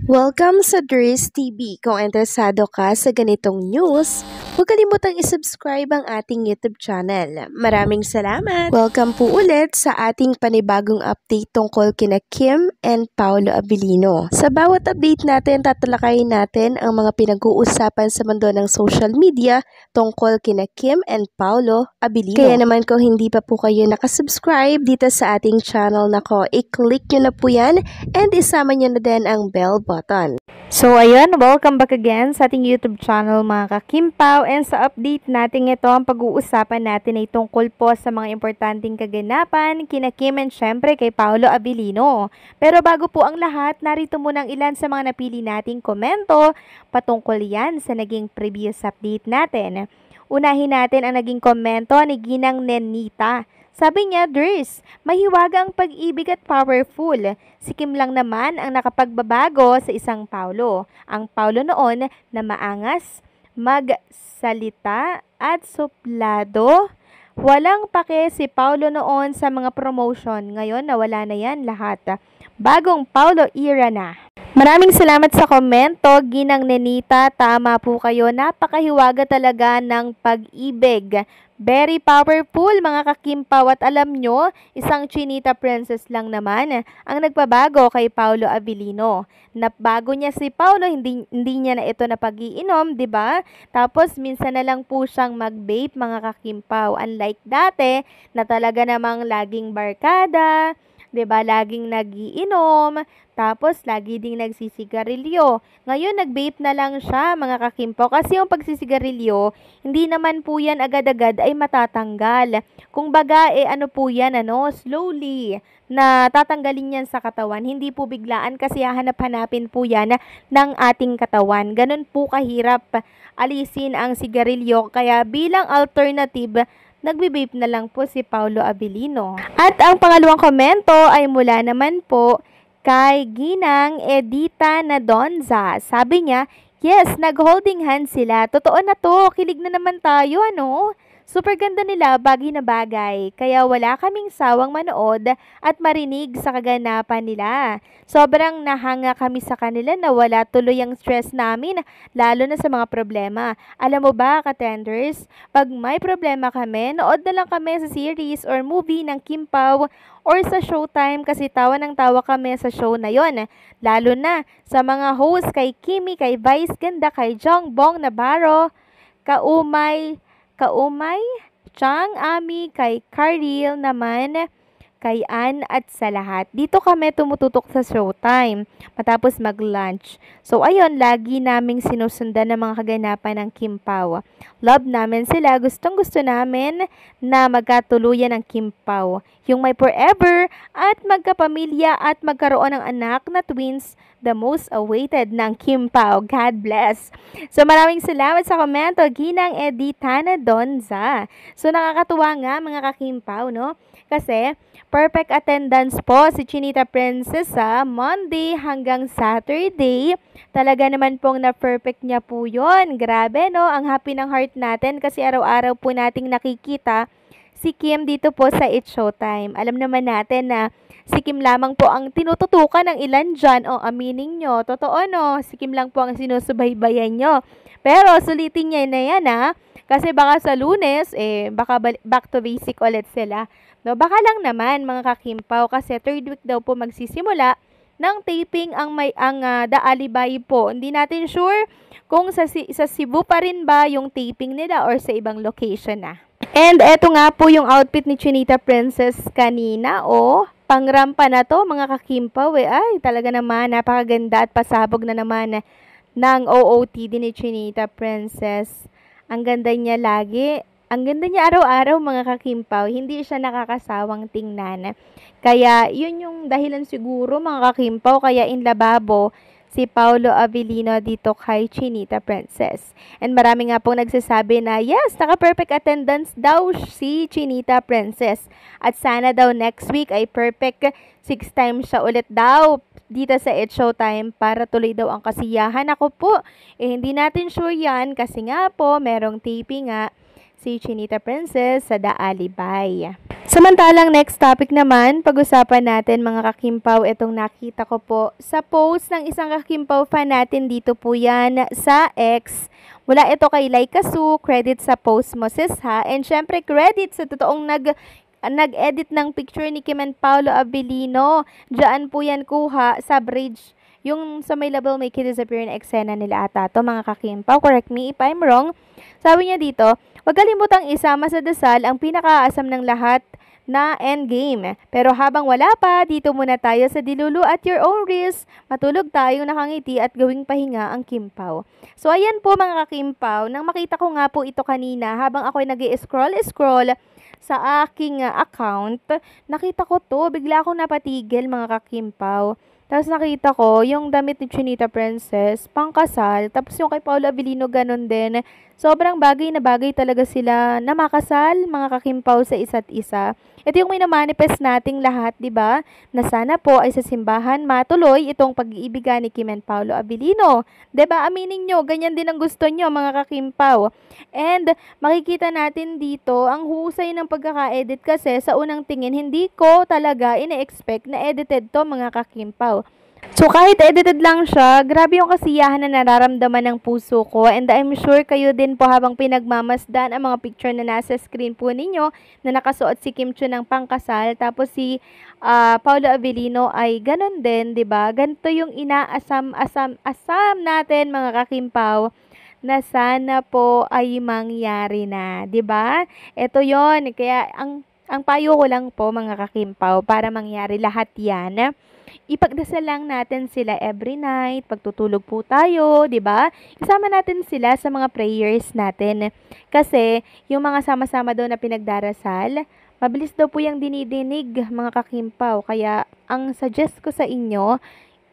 Welcome sa Dris TV. Kung interesado ka sa ganitong news, huwag kalimutang isubscribe ang ating YouTube channel. Maraming salamat! Welcome po ulit sa ating panibagong update tungkol kina Kim and Paolo Abilino. Sa bawat update natin, tatalakayin natin ang mga pinag-uusapan sa mundo ng social media tungkol kina Kim and Paolo Abilino. Kaya naman kung hindi pa po kayo nakasubscribe dito sa ating channel nako, i-click nyo na po yan and isama nyo na din ang bell button. So ayun, welcome back again sa ating YouTube channel mga kakimpaw, and sa update natin ito, ang pag-uusapan natin ay tungkol po sa mga importanteng kaganapan kina Kim and syempre kay Paolo Abilino. Pero bago po ang lahat, narito muna ang ilan sa mga napili nating komento patungkol yan sa naging previous update natin. Unahin natin ang naging komento ni Ginang Nenita. Sabi niya, Dris, mahiwagang pag-ibig at powerful. Si Kim lang naman ang nakapagbabago sa isang Paolo. Ang Paolo noon na maangas, magsalita at suplado. Walang pake si Paolo noon sa mga promotion. Ngayon, nawala na yan lahat. Bagong Paolo era na. Maraming salamat sa komento, Ginang Nenita. Tama po kayo. Napakahiwaga talaga ng pag-ibig. Very powerful mga kakimpaw, at alam nyo, isang Chinita princess lang naman ang nagpabago kay Paolo Abilino. Nabago niya si Paolo, hindi niya na ito na pag-iinom, 'di ba? Tapos minsan na lang po siyang mag-vape mga kakimpaw. Unlike dati na talaga namang laging barkada, 'di ba? Laging nagiinom, tapos lagi ding nagsisigarilyo. Ngayon nag-vape na lang siya mga kakimpaw, kasi yung pagsisigarilyo, hindi naman po yan agad-agad ay matatanggal. Kung baga ano po yan, slowly na tatanggalin yan sa katawan. Hindi po biglaan, kasi hahanap-hanapin po yan ng ating katawan. Ganun po kahirap alisin ang sigarilyo. Kaya bilang alternative, nagbe-vape na lang po si Paolo Abilino. At ang pangalawang komento ay mula naman po kay Ginang Edita Nadonza. Sabi niya, yes, nag-holding hands sila. Totoo na to, kilig na naman tayo, Super ganda nila, bagay na bagay. Kaya wala kaming sawang manood at marinig sa kaganapan nila. Sobrang nahanga kami sa kanila na wala tuloy ang stress namin, lalo na sa mga problema. Alam mo ba, ka-tenders, pag may problema kami, nood na lang kami sa series or movie ng Kim Pao or sa Showtime, kasi tawa ng tawa kami sa show na yon. Lalo na sa mga host kay Kimi, kay Vice Ganda, kay Jong Bong Navarro, Kaumay, Chang Ami, kay Karil naman, kay Ann, at sa lahat. Dito kami tumututok sa Showtime matapos mag-lunch. So ayun, lagi naming sinusundan ng mga kaganapan ng Kim Pao. Love namin sila. Gustong-gusto namin na magkatuluyan ng Kim Pao. Yung may forever at magkapamilya at magkaroon ng anak na twins, the most awaited ng Kim Pao. God bless. So maraming salamat sa komento, Ginang Edita Nadonza. So nakakatuwa nga mga kakimpaw, Kasi perfect attendance po si Chinita Princess sa Monday hanggang Saturday. Talaga naman pong na-perfect niya po yun. Grabe, Ang happy ng heart natin kasi araw-araw po nating nakikita si Kim dito po sa It's Showtime. Alam naman natin na si Kim lamang po ang tinututukan ng ilan dyan. Aminin nyo. Totoo, Si Kim lang po ang sinusubaybayan nyo. Pero sulitin niya na yan, Kasi baka sa Lunes, baka back to basic ulit sila. Baka lang naman mga kakimpaw, kasi third week daw po magsisimula ng taping ang The Alibay po. Hindi natin sure kung sa Cebu pa rin ba yung taping nila or sa ibang location na. And eto nga po yung outfit ni Chinita Princess kanina, pangrampa na to mga kakimpaw, Ay, talaga naman, napakaganda at pasabog na naman ng OOTD ni Chinita Princess. Ang ganda niya lagi. Ang ganda niya araw-araw mga kakimpaw, hindi siya nakakasawang tingnan. Kaya yun yung dahilan siguro mga kakimpaw, kaya in lababo si Paolo Abilino dito kay Chinita Princess. And marami nga pong nagsasabi na yes, naka-perfect attendance daw si Chinita Princess. At sana daw next week ay perfect 6 times siya ulit daw dito sa It's Showtime para tuloy daw ang kasiyahan. Ako po, hindi natin sure yan kasi nga po merong taping nga si Chinita Princess sa The Alibay. Samantalang next topic naman, pag-usapan natin mga kakimpaw, itong nakita ko po sa post ng isang kakimpaw fan natin dito po yan sa X. Mula ito kay Laika Su, credit sa post mo sis ha, and syempre credit sa totoong nag-edit ng picture ni Kim and Paolo Abilino. Diyan po yan kuha sa bridge. Yung sa may label may disappear na eksena nila ata to mga kakimpaw. Correct me if I'm wrong. Sabi niya dito, huwag kalimutang isama sa dasal ang pinakaasam ng lahat na endgame. Pero habang wala pa, dito muna tayo sa Dilulu at your own risk. Matulog tayong nakangiti at gawing pahinga ang Kimpaw. So ayan po mga kakimpaw, nang makita ko nga po ito kanina habang ako'y nag-scroll sa aking account, nakita ko to, bigla akong napatigil mga kakimpaw. Tapos nakita ko yung damit ni Chinita Princess, pangkasal. Tapos yung kay Paolo Abilino ganun din. Sobrang bagay na bagay talaga sila na makasal, mga kakimpaw sa isa't isa. Ito yung minamanifest nating lahat, di ba? Na sana po ay sa simbahan matuloy itong pag-iibigan ni Kim and Paolo Abilino. Di ba? Aminin nyo, ganyan din ang gusto nyo, mga kakimpaw. And makikita natin dito ang husay ng pagkaka-edit kasi sa unang tingin hindi ko talaga ine-expect na edited to mga kakimpaw. So kahit edited lang siya, grabe yung kasiyahan na nararamdaman ng puso ko, and I'm sure kayo din po habang pinagmamasdan ang mga picture na nasa screen po ninyo na nakasuot si Kim Chiu ng pangkasal, tapos si Paolo Abilino ay ganun din, 'di ba? Ganito yung inaasam natin mga kakimpaw na sana po ay mangyari na, 'di ba? Ito 'yon, kaya ang payo ko lang po mga kakimpaw para mangyari lahat 'yan. Ipagdasal lang natin sila every night, pagtutulog po tayo, 'di ba? Isama natin sila sa mga prayers natin. Kasi yung mga sama-sama daw na pinagdarasal, mabilis daw po yung dinidinig mga kakimpaw. Kaya ang suggest ko sa inyo,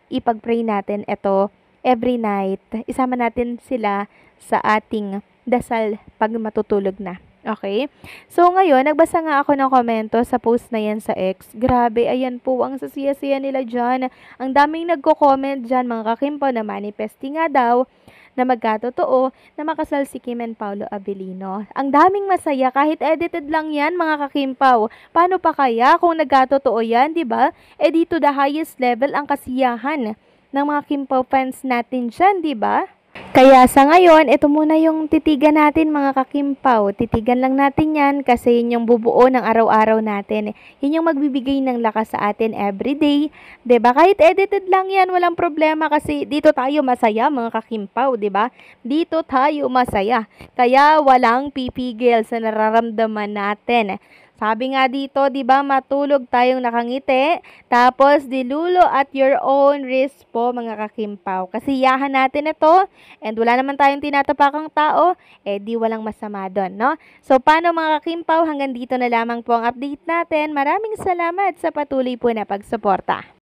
ipag-pray natin ito every night. Isama natin sila sa ating dasal pag matutulog na. Okay? So, ngayon, nagbasa nga ako ng komento sa post na yan sa X. Grabe, ayan po, ang sasiya-siya nila dyan. Ang daming nagko-comment dyan, mga kakimpaw, na manifesting nga daw na magkatotoo na makasal si Kim and Paolo Abilino. Ang daming masaya, kahit edited lang yan, mga kakimpaw. Paano pa kaya kung nagkatotoo yan, di ba? Dito the highest level ang kasiyahan ng mga Kimpaw fans natin dyan, di ba? Kaya sa ngayon, ito muna yung titigan natin mga kakimpaw. Titigan lang natin yan kasi yun yung bubuo ng araw-araw natin. Yun yung magbibigay ng lakas sa atin everyday. Diba? Kahit edited lang yan, walang problema kasi dito tayo masaya mga kakimpaw, diba? Dito tayo masaya. Kaya walang pipigil sa nararamdaman natin. Sabi nga dito, 'di ba, matulog tayong nakangiti, tapos dilulo at your own risk po mga kakimpaw. Kasiyahan natin ito, and wala naman tayong tinatapakang tao, di walang masama doon, no? So, paano mga kakimpaw, hanggang dito na lamang po ang update natin. Maraming salamat sa patuloy po na pagsuporta.